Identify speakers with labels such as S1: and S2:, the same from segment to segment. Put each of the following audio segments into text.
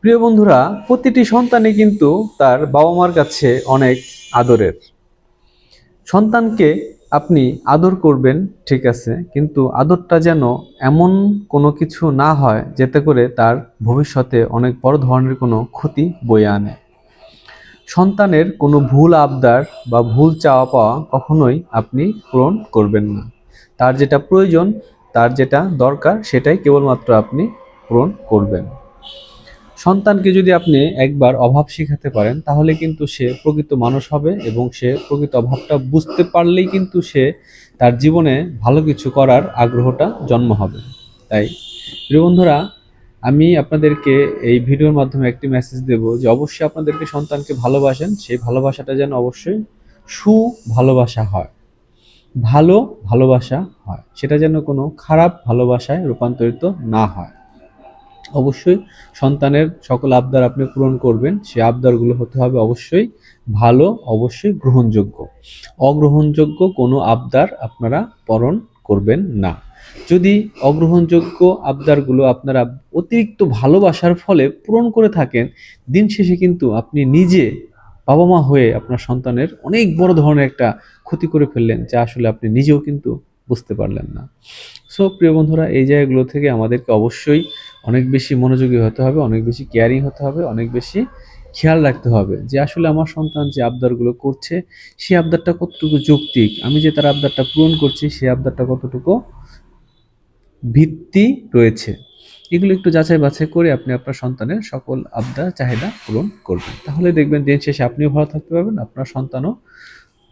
S1: প্রিয় বন্ধুরা, প্রতিটি সন্তানই কিন্তু তার বাবা মার কাছে অনেক আদরের। সন্তানকে আপনি আদর করবেন, ঠিক আছে, কিন্তু আদরটা যেন এমন কোনো কিছু না হয় যাতে করে তার ভবিষ্যতে অনেক বড় ধরনের কোনো ক্ষতি বয়ে আনে। সন্তানের কোনো ভুল আবদার বা ভুল চাওয়া পাওয়া কখনোই আপনি পূরণ করবেন না। তার যেটা প্রয়োজন, তার যেটা দরকার, সেটাই কেবলমাত্র আপনি পূরণ করবেন। সন্তানকে যদি আপনি একবার অভাব শিখাতে পারেন, তাহলে কিন্তু সে প্রকৃত মানুষ হবে এবং সে প্রকৃত অভাবটা বুঝতে পারলেই কিন্তু সে তার জীবনে ভালো কিছু করার আগ্রহটা জন্ম হবে। তাই প্রিয় বন্ধুরা, আমি আপনাদেরকে এই ভিডিওর মাধ্যমে একটি মেসেজ দেব যে অবশ্যই আপনাদেরকে সন্তানকে ভালোবাসেন, সেই ভালোবাসাটা যেন অবশ্যই ভালোবাসা হয়, ভালো ভালোবাসা হয়, সেটা যেন কোনো খারাপ ভালোবাসায় রূপান্তরিত না হয়। অবশ্যই সন্তানের সকল আবদার আপনি পূরণ করবেন, সে আবদারগুলো হতে হবে অবশ্যই ভালো, অবশ্যই গ্রহণযোগ্য। অগ্রহণযোগ্য কোনো আবদার আপনারা পূরণ করবেন না। যদি অগ্রহণযোগ্য আবদারগুলো আপনারা অতিরিক্ত ভালোবাসার ফলে পূরণ করে থাকেন, দিন শেষে কিন্তু আপনি নিজে বাবা মা হয়ে আপনার সন্তানের অনেক বড় ধরনের একটা ক্ষতি করে ফেললেন, যা আসলে আপনি নিজেও কিন্তু বুঝতে পারলেন না। সো প্রিয় বন্ধুরা, এই জায়গাগুলো থেকে আমাদেরকে অবশ্যই অনেক বেশি মনোযোগী হতে হবে, অনেক বেশি কেয়ারিং হতে হবে, অনেক বেশি খেয়াল রাখতে হবে যে আসলে আমার সন্তান যে আবদারগুলো করছে, সেই আবদারটা কতটুকু যৌক্তিক, আমি যে তার আবদারটা পূরণ করছি সেই আবদারটা কতটুকু ভিত্তি রয়েছে। এগুলো একটু যাচাই বাছাই করে আপনি আপনার সন্তানের সকল আবদার চাহিদা পূরণ করবেন, তাহলে দেখবেন দিন শেষে আপনিও ভালো থাকতে পারবেন, আপনার সন্তানও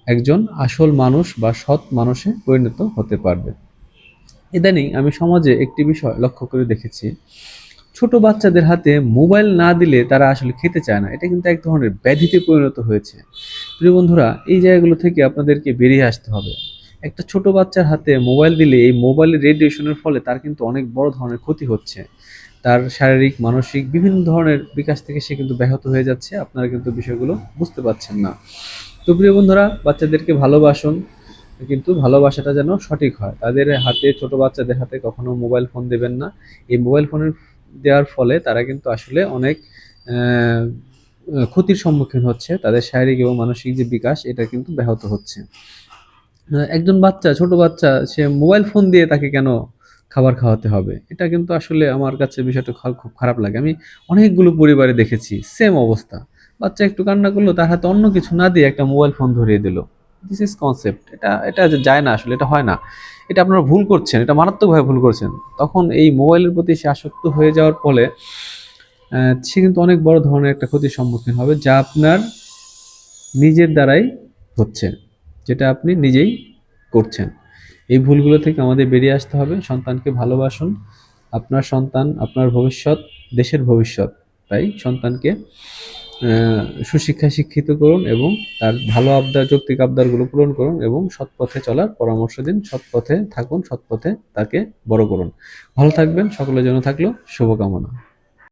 S1: একজন আসল মানুষ বা সৎ মানুষে পরিণত হতে পারবে। ইদানিং আমি সমাজে একটি বিষয় লক্ষ্য করে দেখেছি, ছোট বাচ্চাদের হাতে মোবাইল না দিলে তারা আসলে খেতে চায় না। এটা কিন্তু এক ধরনের ব্যাধিতে পরিণত হয়েছে। প্রিয় বন্ধুরা, এই জায়গাগুলো থেকে আপনাদেরকে বেরিয়ে আসতে হবে। একটা ছোট বাচ্চার হাতে মোবাইল দিলে এই মোবাইলের রেডিয়েশনের ফলে তার কিন্তু অনেক বড় ধরনের ক্ষতি হচ্ছে। তার শারীরিক, মানসিক বিভিন্ন ধরনের বিকাশ থেকে সে কিন্তু ব্যাহত হয়ে যাচ্ছে। আপনারা কিন্তু বিষয়গুলো বুঝতে পারছেন না। তো প্রিয় বন্ধুরা, বাচ্চাদেরকে ভালোবাসুন, কিন্তু ভালোবাসাটা যেন সঠিক হয়। তাদের হাতে, ছোট বাচ্চাদের হাতে কখনো মোবাইল ফোন দেবেন না। এই মোবাইল ফোনের দেওয়ার ফলে তারা কিন্তু আসলে অনেক আহ, ক্ষতির সম্মুখীন হচ্ছে, তাদের শারীরিক এবং মানসিক যে বিকাশ, এটা কিন্তু ব্যাহত হচ্ছে। একজন বাচ্চা, ছোট বাচ্চা, সে মোবাইল ফোন দিয়ে তাকে কেন খাবার খাওয়াতে হবে? এটা কিন্তু আসলে আমার কাছে বিষয়টা খুব খারাপ লাগে। আমি অনেকগুলো পরিবারে দেখেছি সেম অবস্থা। বাচ্চা একটু কান্না করলো, তার হাতে অন্য কিছু না দিয়ে একটা মোবাইল ফোন ধরিয়ে দিল। This is concept. এটা এটা যে যায় না, আসলে এটা হয় না। এটা আপনারা ভুল করছেন, এটা মারাত্মকভাবে ভুল করছেন। তখন এই মোবাইলের প্রতি সে আসক্ত হয়ে যাওয়ার ফলে সে কিন্তু অনেক বড় ধরনের একটা ক্ষতির সম্মুখীন হবে, যা আপনার নিজের দ্বারাই হচ্ছে, যেটা আপনি নিজেই করছেন। এই ভুলগুলো থেকে আমাদের বেরিয়ে আসতে হবে। সন্তানকে ভালোবাসুন। আপনার সন্তান আপনার ভবিষ্যৎ, দেশের ভবিষ্যৎ। তাই সন্তানকে সুশিক্ষায় শিক্ষিত করুন এবং তার ভালো আবদার, যৌক্তিক আবদারগুলো পূরণ করুন এবং সৎ পথে চলার পরামর্শ দিন। সৎ পথে থাকুন, সৎ পথে তাকে বড় করুন। ভালো থাকবেন। সকলের জন্য থাকলো শুভকামনা।